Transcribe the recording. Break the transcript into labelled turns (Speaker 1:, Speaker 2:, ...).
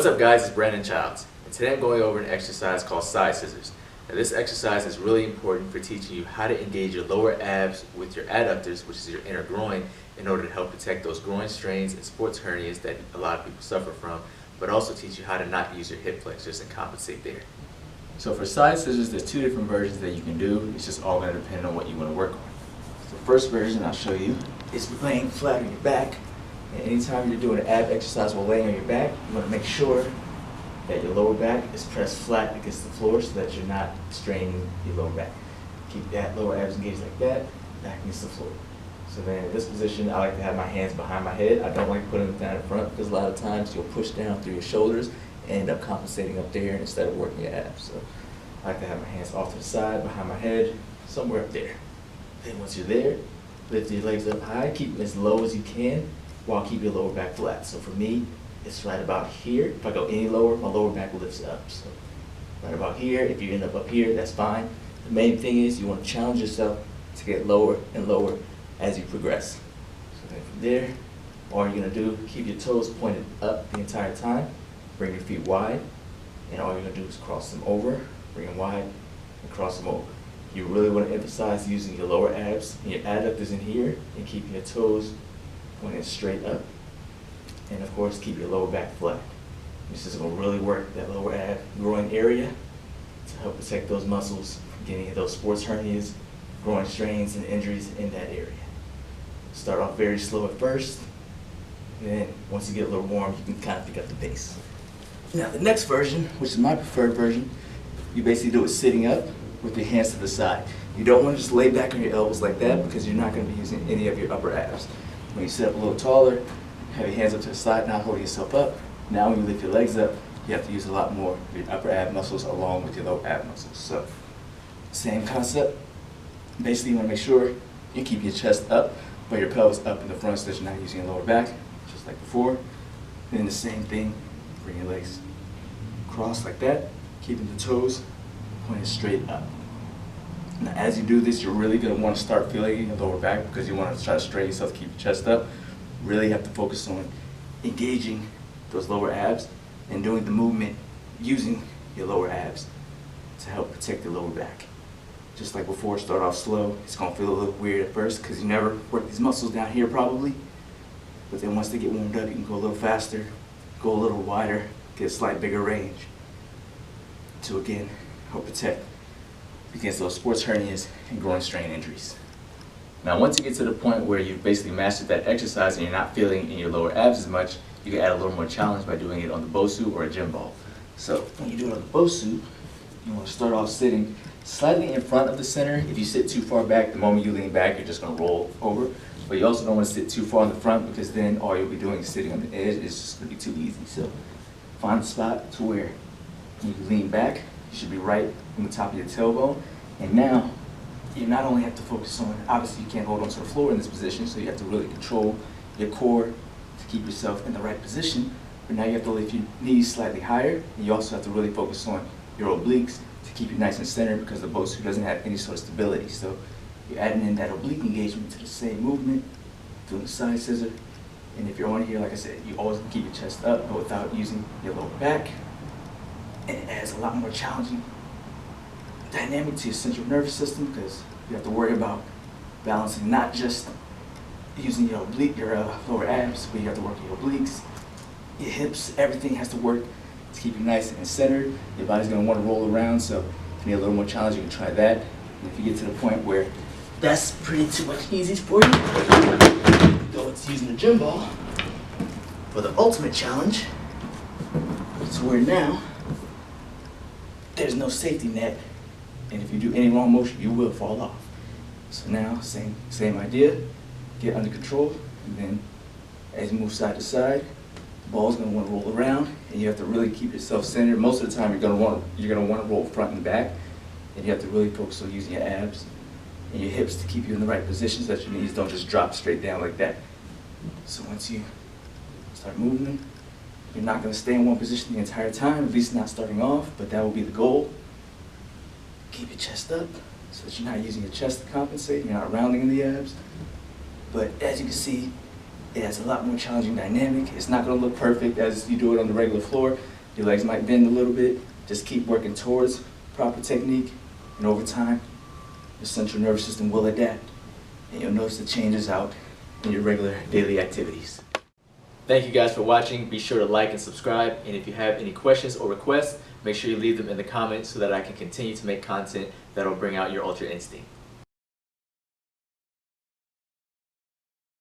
Speaker 1: What's up guys, it's Brandon Childs, and today I'm going over an exercise called side scissors. Now this exercise is really important for teaching you how to engage your lower abs with your adductors, which is your inner groin, in order to help protect those groin strains and sports hernias that a lot of people suffer from, but also teach you how to not use your hip flexors and compensate there. So for side scissors, there's two different versions that you can do. It's just all going to depend on what you want to work on. So the first version I'll show you is laying flat on your back. And anytime you're doing an ab exercise while laying on your back, you want to make sure that your lower back is pressed flat against the floor so that you're not straining your lower back. Keep that lower abs engaged like that, back against the floor. So then in this position, I like to have my hands behind my head. I don't like to put them down in front because a lot of times you'll push down through your shoulders and end up compensating up there instead of working your abs. So I like to have my hands off to the side, behind my head, somewhere up there. Then once you're there, lift your legs up high, keep them as low as you can, while keeping your lower back flat. So for me, it's right about here. If I go any lower, my lower back lifts up. So right about here. If you end up here, that's fine. The main thing is you want to challenge yourself to get lower and lower as you progress. So then from there, all you're going to do, keep your toes pointed up the entire time. Bring your feet wide. And all you're going to do is cross them over, bring them wide, and cross them over. You really want to emphasize using your lower abs and your adductors in here and keeping your toes pointed straight up, and of course keep your lower back flat. This is going to really work that lower ab groin area to help protect those muscles from getting those sports hernias, groin strains, and injuries in that area. Start off very slow at first, and then once you get a little warm, you can kind of pick up the pace. Now the next version, which is my preferred version, you basically do it sitting up with your hands to the side. You don't want to just lay back on your elbows like that because you're not going to be using any of your upper abs. When you sit up a little taller, have your hands up to the side, not holding yourself up. Now when you lift your legs up, you have to use a lot more of your upper ab muscles along with your lower ab muscles. So, same concept. Basically, you want to make sure you keep your chest up, but your pelvis up in the front so that you're not using your lower back, just like before. Then the same thing, bring your legs crossed like that, keeping the toes pointed straight up. Now, as you do this, you're really going to want to start feeling your lower back because you want to try to straighten yourself to keep your chest up. Really have to focus on engaging those lower abs and doing the movement using your lower abs to help protect your lower back. Just like before, start off slow. It's going to feel a little weird at first because you never work these muscles down here probably. But then once they get warmed up, you can go a little faster, go a little wider, get a slight bigger range to again help protect against those sports hernias and groin strain injuries. Now once you get to the point where you've basically mastered that exercise and you're not feeling in your lower abs as much, you can add a little more challenge by doing it on the Bosu or a gym ball. So when you do it on the Bosu, you want to start off sitting slightly in front of the center. If you sit too far back, the moment you lean back, you're just going to roll over. But you also don't want to sit too far in the front because then all you'll be doing is sitting on the edge. It's just going to be too easy. So find a spot to where when you lean back, you should be right on the top of your tailbone. And now, you not only have to focus on, obviously you can't hold onto the floor in this position, so you have to really control your core to keep yourself in the right position. But now you have to lift your knees slightly higher, and you also have to really focus on your obliques to keep you nice and centered because the Bosu doesn't have any sort of stability. So you're adding in that oblique engagement to the same movement, doing the side scissor. And if you're on here, like I said, you always keep your chest up, but without using your lower back. And it adds a lot more challenging dynamic to your central nervous system because you have to worry about balancing not just using your oblique, your lower abs, but you have to work your obliques, your hips, everything has to work to keep you nice and centered. Your body's going to want to roll around, so if you need a little more challenge, you can try that. And if you get to the point where that's pretty too much easy for you, go into using the gym ball for the ultimate challenge. It's where now there's no safety net, and if you do any wrong motion, you will fall off. So now, same idea, get under control, and then as you move side to side, the ball's going to want to roll around, and you have to really keep yourself centered. Most of the time, you're going to want to roll front and back, and you have to really focus on using your abs and your hips to keep you in the right position so that your knees don't just drop straight down like that. So once you start moving them, you're not going to stay in one position the entire time, at least not starting off, but that will be the goal. Keep your chest up so that you're not using your chest to compensate, you're not rounding in the abs. But as you can see, it has a lot more challenging dynamic. It's not going to look perfect as you do it on the regular floor,
Speaker 2: Your legs might bend a little bit. Just keep working towards proper technique, and over time, your central nervous system will adapt, and you'll notice the changes out in your regular daily activities.
Speaker 1: Thank you guys for watching. Be sure to like and subscribe, and if you have any questions or requests, make sure you leave them in the comments so that I can continue to make content that will bring out your ultra instinct.